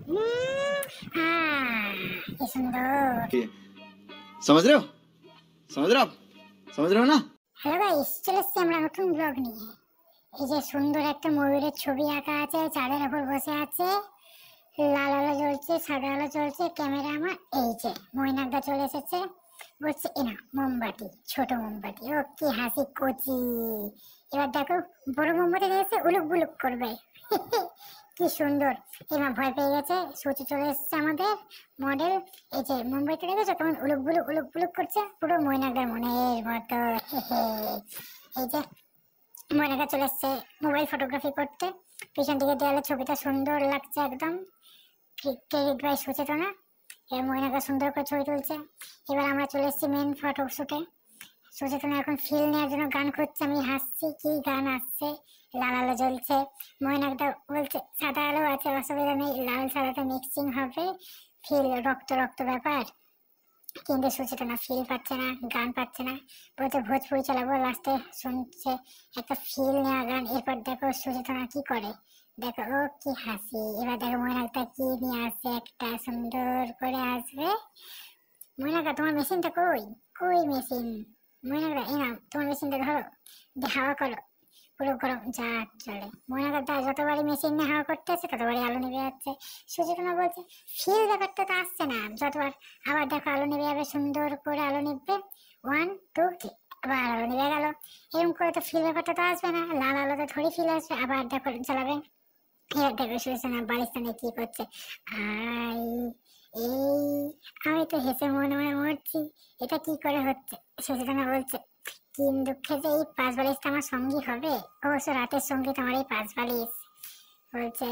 ये सुंदर समझ रहे हो समझ रहे हो आप समझ रहे हो ना। হ্যালো গাইস, চলে এসেছি আমরা নতুন ব্লগ নিয়ে। এই যে সুন্দর একটা ময়ূরের ছবি আঁকা আছে, চাঁদের উপর বসে আছে, লাল আলো জ্বলছে, সাদা আলো জ্বলছে, ক্যামেরা আমার। এই যে ময়নাকদা চলে এসেছে, বলছে এনা মোমবাতি, ছোট মোমবাতি। ও কি হাসি কচি। এবার দেখো বড় মোমবাতি দিয়েছে, উলুক বুলুক করবে। কি সুন্দর। এবার ভয় পেয়ে গেছে, সোচে চলে এসেছে আমাদের মডেল। এই যে মুম্বাইতে দেখেছো কেমন উলুক বুলুক করছে, পুরো ময়নাকদার মনের মতো। এই যে ময়নাকা চলে এসছে মোবাইল ফটোগ্রাফি করতে। পিছন দিকে দেয়ালে ছবিটা সুন্দর লাগছে একদম। Credit by Suchetana. এবার ময়নাকা সুন্দর করে ছবি তুলছে। এবার আমরা চলে এসেছি মেন ফটো শুটে। সুচেতনা এখন ফিল নেওয়ার জন্য গান খুঁজছে। আমি হাসছি, কি গান আসছে। লাল আলো জ্বলছে, ময়নাকদা বলছে সাদা আলো আছে, অসুবিধা নেই, লাল সাদাটা মিক্সিং হবে, ফিল রক্ত রক্ত ব্যাপার। কিন্তু সুচেতনা ফিল পাচ্ছে না, গান পাচ্ছে না, বলছে ভোজপুরি চালাবো। লাস্টে শুনছে একটা ফিল নেওয়া গান। এরপর দেখো সুচেতনা কি করে, দেখো ও কি হাসি। এবার দেখো ময়নাকদা কি নিয়ে আসে, একটা সুন্দর করে আসবে। ময়নাকদা তোমার মেশিনটা কই, কই মেশিন? ময়নাকদা এই নাও তোমার মেশিনটা ধরো, হাওয়া করো, পুরো গরম যা চলে। ময়নাকদা যতবারই মেশিন নিয়ে হাওয়া করতে আসছে ততবারই আলো নেবে যাচ্ছে। সুচেতনা বলছে ফিল ব্যাপারটা তো আসছে না। যতবার আবার দেখো আলো নেবে যাবে, সুন্দর করে আলো নিবে, 1 2 3, আবার আলো নেবে গেল। এরকম করে তো ফিল ব্যাপারটা তো আসবে না, লাল আলোতে থোড়ি ফিল আসবে। আবার দেখো জ্বালাবে। এবার দেখো সুচেতনা বালিস্তানে কি করছে। আই এই আমি তো হেসে মনে মনে মরছি, এটা কি করে হচ্ছে। সুচেতনা বলছে কিন দুঃখে যে এই 5 বালিশটা আমার সঙ্গী হবে। অবশ্য রাতের সঙ্গী তোমার এই 5 বালিশ। বলছে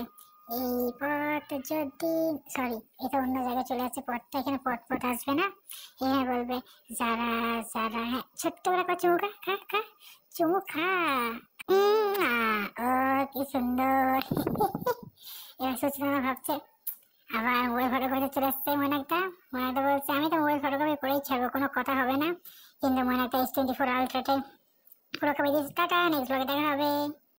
এই পথ যদি, সরি এটা অন্য জায়গায় চলে যাচ্ছে পথটা, এখানে পথ আসবে না। এখানে বলবে যারা যারা, হ্যাঁ ছোট্ট করে একটা চুমু খা খা খা, চুমু খা। ও কি সুন্দর। এবার সুচেতনা ভাবছে, আবার মোবাইল ফটোগ্রাফি চলে আসছে ময়নাকদা। ময়নাকদা বলছে আমি তো মোবাইল ফটোগ্রাফি করেই ছাড়বো, কোনো কথা হবে না। কিন্তু ময়নাকদা S24 আলট্রাতে পুরো কবে দিয়েছে। টাটা, নেক্সট ব্লগে দেখা হবে।